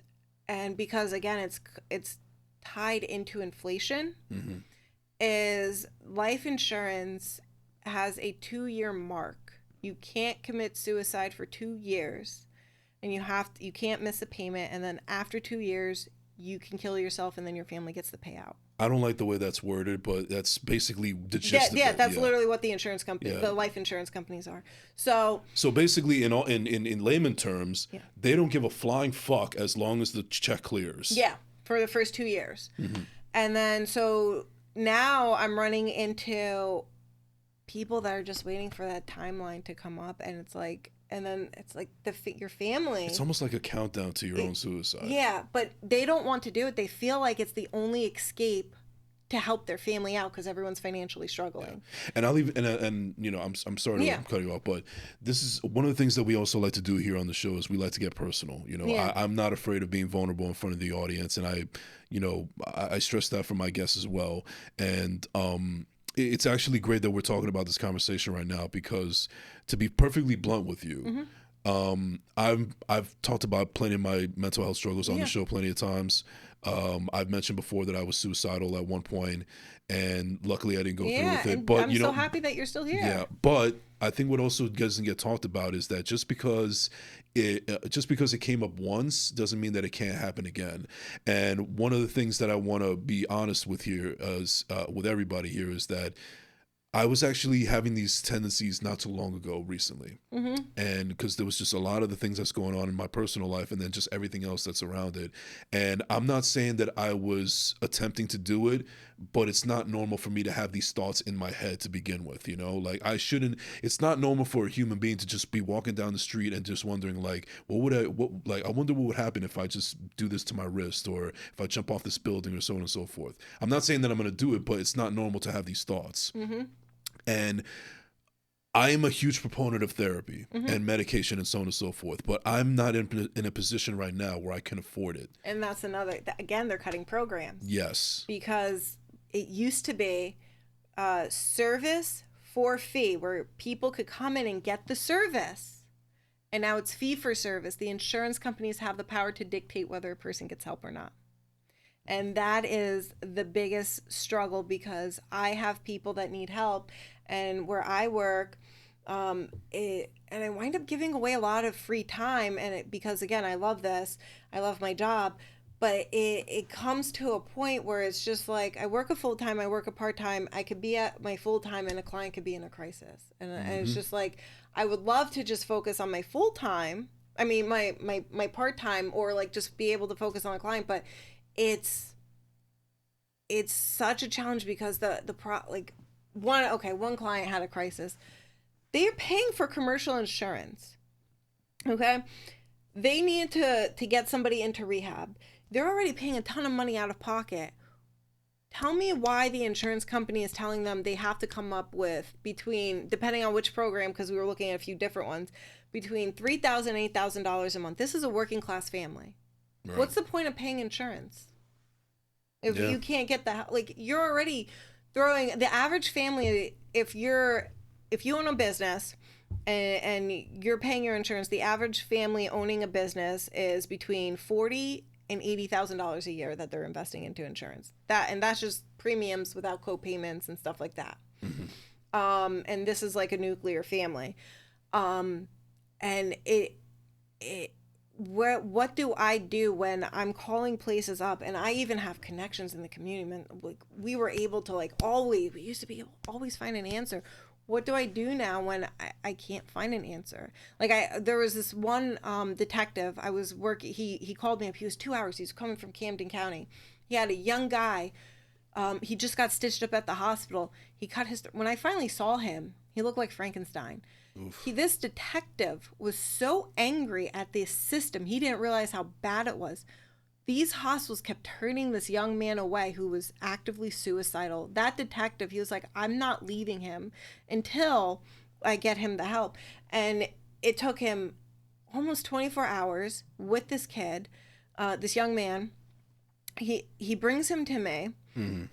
and because again it's tied into inflation, is life insurance has a 2-year mark. You can't commit suicide for 2 years, and you can't miss a payment, and then after 2 years you can kill yourself, and then your family gets the payout. I don't like the way that's worded, but that's basically the gist of it. That's literally what the insurance company, the life insurance companies are. So basically, in layman terms, they don't give a flying fuck as long as the check clears. Yeah, for the first 2 years, and then so now I'm running into people that are just waiting for that timeline to come up, and it's like. And then it's like your family. It's almost like a countdown to your own suicide. Yeah, but they don't want to do it. They feel like it's the only escape to help their family out because everyone's financially struggling. Yeah. And I'll even I'm sorry to cut you off, but this is one of the things that we also like to do here on the show is we like to get personal. I'm not afraid of being vulnerable in front of the audience, and I stress that for my guests as well. And it's actually great that we're talking about this conversation right now because, to be perfectly blunt with you, I've talked about plenty of my mental health struggles on the show plenty of times. I've mentioned before that I was suicidal at one point, and luckily I didn't go through with it. But I'm so happy that you're still here. Yeah, but I think what also doesn't get talked about is that just because it came up once doesn't mean that it can't happen again. And one of the things that I want to be honest with here, with everybody here, is that I was actually having these tendencies not too long ago recently. And because there was just a lot of the things that's going on in my personal life and then just everything else that's around it. And I'm not saying that I was attempting to do it, but it's not normal for me to have these thoughts in my head to begin with, like it's not normal for a human being to just be walking down the street and just wondering like, I wonder what would happen if I just do this to my wrist, or if I jump off this building, or so on and so forth. I'm not saying that I'm going to do it, but it's not normal to have these thoughts. And I am a huge proponent of therapy and medication and so on and so forth, but I'm not in a position right now where I can afford it. And that's again, they're cutting programs. Yes. Because it used to be service for fee, where people could come in and get the service. And now it's fee for service. The insurance companies have the power to dictate whether a person gets help or not. And that is the biggest struggle, because I have people that need help, and where I work, and I wind up giving away a lot of free time, and because again, I love this, I love my job, but it comes to a point where it's just like, I work a full-time, I work a part-time, I could be at my full-time and a client could be in a crisis. And it's just like, I would love to just focus on my full-time, I mean, my part-time, or like just be able to focus on a client, but it's such a challenge because one client had a crisis. They're paying for commercial insurance. Okay. They needed to get somebody into rehab. They're already paying a ton of money out of pocket. tell me why the insurance company is telling them they have to come up with between, depending on which program, because we were looking at a few different ones, between $3,000 and $8,000 a month. This is a working class family. Right. What's the point of paying insurance if you can't get the, like, you're already throwing the average family, if you own a business and you're paying your insurance, the average family owning a business is between $40,000 and $80,000 a year that they're investing into insurance. That's just premiums without co-payments and stuff like that. Mm-hmm. And this is like a nuclear family. And what do I do when I'm calling places up, and I even have connections in the community? Like, we were able to we used to be able to always find an answer. What do I do now when I can't find an answer? Like, there was this one detective I was working. He called me up. He was 2 hours. He was coming from Camden County. He had a young guy. He just got stitched up at the hospital. He cut his. When I finally saw him, he looked like Frankenstein. This detective was so angry at this system. He didn't realize how bad it was. These hospitals kept turning this young man away who was actively suicidal. That detective, he was like, I'm not leaving him until I get him the help. And it took him almost 24 hours with this kid, this young man. He brings him to me,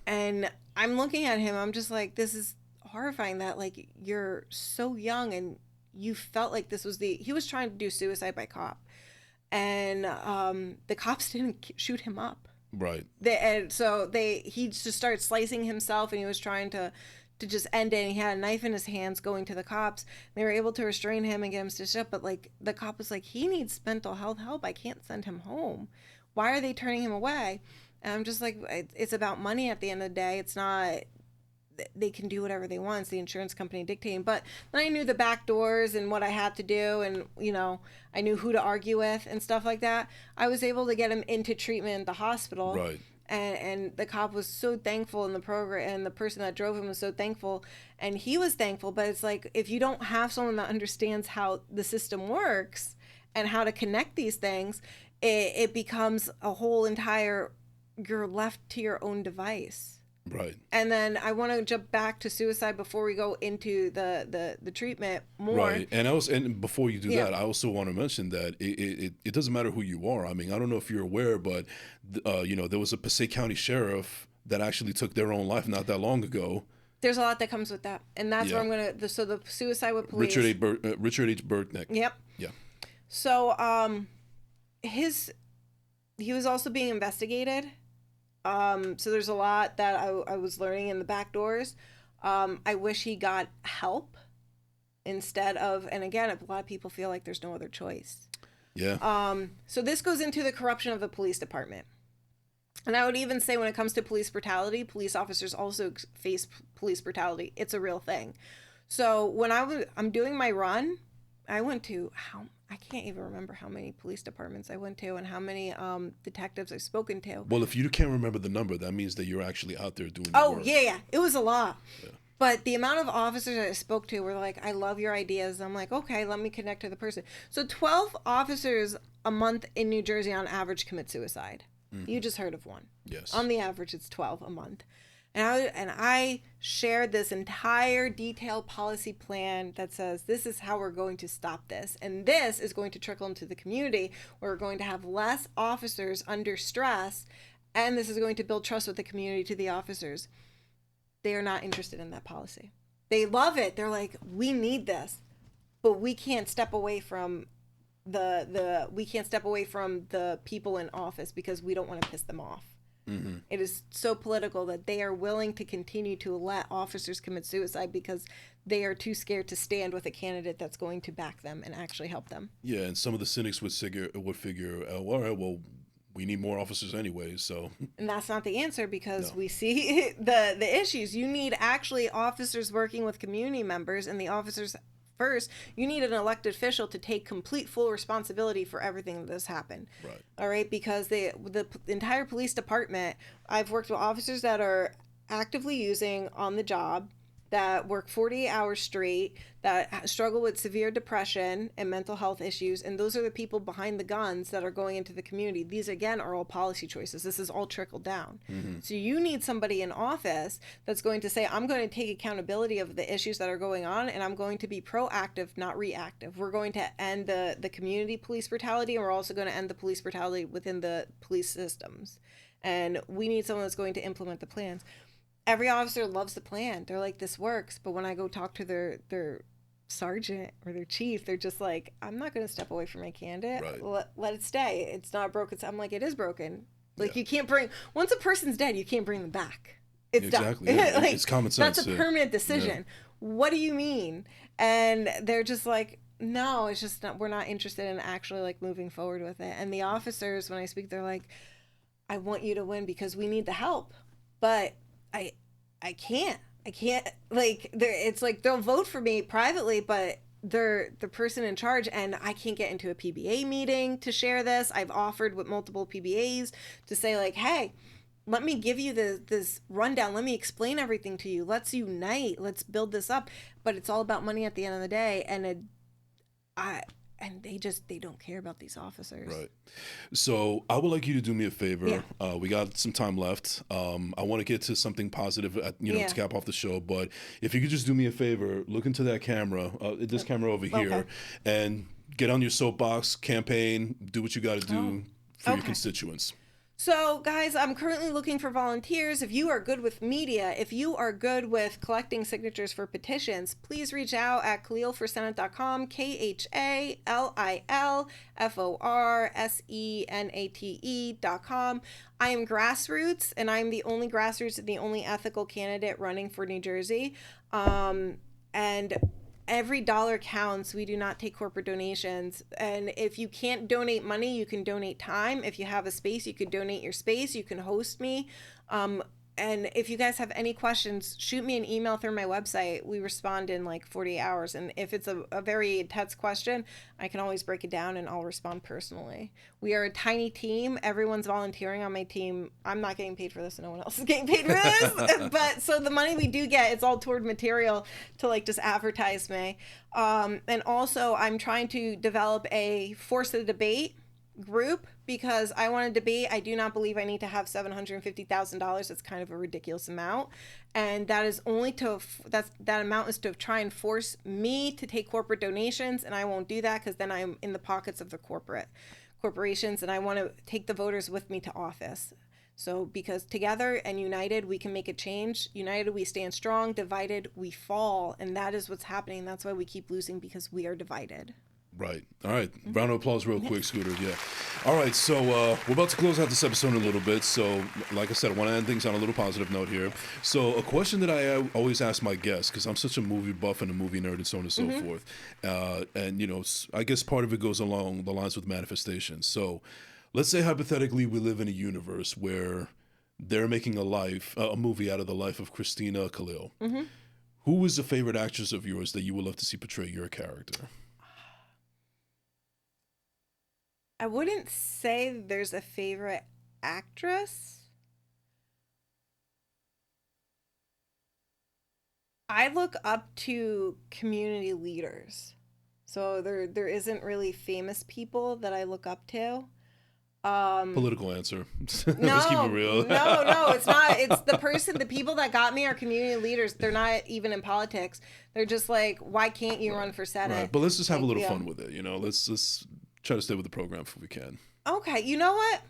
and I'm looking at him. I'm just like, this is horrifying that, like, you're so young and you felt like this was he was trying to do suicide by cop. And the cops didn't shoot him up. Right. He just started slicing himself, and he was trying to just end it. And he had a knife in his hands going to the cops. They were able to restrain him and get him stitched up. But like, the cop was like, he needs mental health help. I can't send him home. Why are they turning him away? And I'm just like, it's about money at the end of the day. It's not, they can do whatever they want. It's the insurance company dictating. But then I knew the back doors and what I had to do, and I knew who to argue with and stuff like that. I was able to get him into treatment at the hospital. Right. And the cop was so thankful, in the program, and the person that drove him was so thankful, and he was thankful. But it's like, if you don't have someone that understands how the system works and how to connect these things, it becomes a whole entire, you're left to your own device. Right. And then I want to jump back to suicide before we go into the treatment more. Right. And before you do that, I also want to mention that it doesn't matter who you are. I mean, I don't know if you're aware, but there was a Passaic County sheriff that actually took their own life not that long ago. There's a lot that comes with that, and that's where I'm gonna. So the suicide with police. Richard H. Burknecht. Yep. Yeah. So he was also being investigated. So there's a lot that I was learning in the back doors. I wish he got help instead of, and again, a lot of people feel like there's no other choice. Yeah. So this goes into the corruption of the police department. And I would even say, when it comes to police brutality, police officers also face police brutality. It's a real thing. So when I'm doing my run, I went to I can't even remember how many police departments I went to and how many detectives I've spoken to. Well, if you can't remember the number, that means that you're actually out there doing the work. Oh, yeah. It was a lot. Yeah. But the amount of officers I spoke to were like, I love your ideas. I'm like, okay, let me connect to the person. So 12 officers a month in New Jersey on average commit suicide. Mm-hmm. You just heard of one. Yes. On the average, it's 12 a month. And I shared this entire detailed policy plan that says, this is how we're going to stop this. And this is going to trickle into the community, where we're going to have less officers under stress. And this is going to build trust with the community to the officers. They are not interested in that policy. They love it. They're like, we need this, but we can't step away from the people in office because we don't want to piss them off. Mm-hmm. It is so political that they are willing to continue to let officers commit suicide because they are too scared to stand with a candidate that's going to back them and actually help them. Yeah, and some of the cynics would figure, all right, well, we need more officers anyway, so. And that's not the answer, because we see the issues. You need actually officers working with community members, and the officers first, you need an elected official to take complete full responsibility for everything that has happened. Right. All right, because the entire police department, I've worked with officers that are actively using on the job, that work 48 hours straight, that struggle with severe depression and mental health issues. And those are the people behind the guns that are going into the community. These, again, are all policy choices. This is all trickled down. So you need somebody in office that's going to say, I'm going to take accountability of the issues that are going on, and I'm going to be proactive, not reactive. We're going to end the community police brutality, and we're also going to end the police brutality within the police systems. And we need someone that's going to implement the plans. Every officer loves the plan. They're like, this works. But when I go talk to their sergeant or their chief, they're just like, I'm not going to step away from my candidate. Right. Let it stay. It's not broken. So I'm like, it is broken. Like, you can't bring, once a person's dead, you can't bring them back. It's exactly. done. Yeah. Like, it's common sense. That's a permanent decision. What do you mean? And they're just like, no, it's just not, we're not interested in actually like moving forward with it. And the officers, when I speak, they're like, I want you to win because we need the help. But I can't like, it's like they'll vote for me privately, but they're the person in charge, and I can't get into a PBA meeting to share this. I've offered with multiple PBAs to say like, hey, let me give you this rundown. Let me explain everything to you. Let's unite. Let's build this up. But it's all about money at the end of the day. And they don't care about these officers. Right. So I would like you to do me a favor. Yeah. We got some time left. I want to get to something positive, to cap off the show. But if you could just do me a favor, look into that camera, this camera over here, and get on your soapbox, campaign, do what you got to do for your constituents. So, guys, I'm currently looking for volunteers. If you are good with media, if you are good with collecting signatures for petitions, please reach out at KhalilForSenate.com, KhalilForSenate.com. I am grassroots, and I'm the only grassroots and the only ethical candidate running for New Jersey. And every dollar counts. We do not take corporate donations. And if you can't donate money, you can donate time. If you have a space, you could donate your space. You can host me. And if you guys have any questions, shoot me an email through my website. We respond in like 48 hours. And if it's a very intense question, I can always break it down and I'll respond personally. We are a tiny team. Everyone's volunteering on my team. I'm not getting paid for this. No one else is getting paid for this. But so the money we do get, it's all toward material to like just advertise me. And also I'm trying to develop a force the debate group because I want to debate. I do not believe I need to have $750,000. That's kind of a ridiculous amount, and that is only that amount is to try and force me to take corporate donations, and I won't do that because then I'm in the pockets of the corporations, and I want to take the voters with me to office. So because together and united we can make a change. United we stand strong, divided we fall, and that is what's happening. That's why we keep losing, because we are divided. Right. All right. Round of applause real quick, Scooter. Yeah. All right. So we're about to close out this episode in a little bit. So like I said, I want to end things on a little positive note here. So a question that I always ask my guests, because I'm such a movie buff and a movie nerd and so on and so forth. And, I guess part of it goes along the lines with manifestation. So let's say hypothetically we live in a universe where they're making a movie out of the life of Christina Khalil. Who is a favorite actress of yours that you would love to see portray your character? I wouldn't say there's a favorite actress. I look up to community leaders. So there isn't really famous people that I look up to. Political answer. No, let's keep it real. no, it's not. It's the people that got me are community leaders. They're not even in politics. They're just like, why can't you run for Senate? Right. But let's just have a little fun with it. Let's try to stay with the program if we can. Okay. You know what?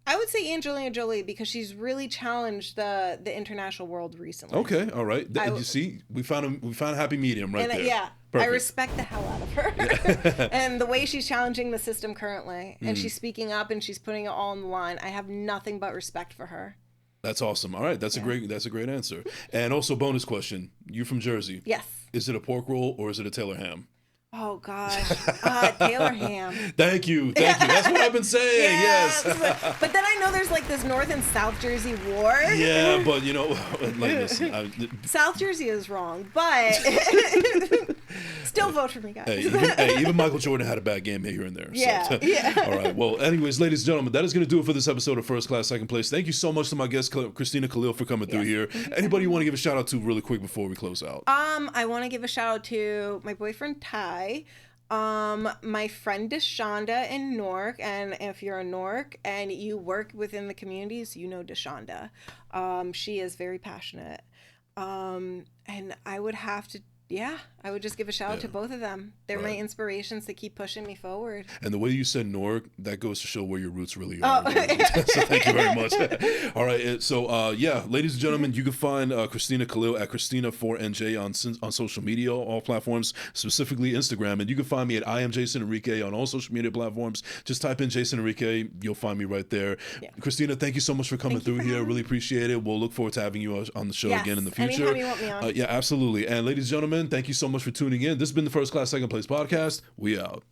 I would say Angelina Jolie, because she's really challenged the international world recently. Okay. All right. You see, we found a happy medium right there. Yeah. Perfect. I respect the hell out of her. Yeah. And the way she's challenging the system currently, and she's speaking up and she's putting it all on the line. I have nothing but respect for her. That's awesome. All right. That's a great answer. And also bonus question. You're from Jersey. Yes. Is it a pork roll or is it a Taylor ham? Oh gosh, Taylor ham. Thank you. That's what I've been saying. Yes. But then I know there's like this North and South Jersey war. Yeah, but you know, like, listen, South Jersey is wrong, but still vote for me, guys. Even Michael Jordan had a bad game here and there. Yeah, so. All right. Well, anyways, ladies and gentlemen, that is going to do it for this episode of First Class, Second Place. Thank you so much to my guest, Christina Khalil, for coming through here. Anybody you want to give a shout out to really quick before we close out? I want to give a shout out to my boyfriend Ty. My friend Deshonda in Newark, and if you're in Newark and you work within the communities, you know Deshonda. She is very passionate. And I would just give a shout out to both of them. They're my inspirations to keep pushing me forward. And the way you said Newark, that goes to show where your roots really are. So thank you very much. All right. So, ladies and gentlemen, you can find Christina Khalil at Christina4NJ on social media, all platforms, specifically Instagram. And you can find me at I am Jason Enrique on all social media platforms. Just type in Jason Enrique. You'll find me right there. Yeah. Christina, thank you so much for coming through here. Really appreciate it. We'll look forward to having you on the show again in the future. Anytime you want me on. Yeah, absolutely. And ladies and gentlemen, thank you so much for tuning in. This has been the First Class, Second Place podcast. We out.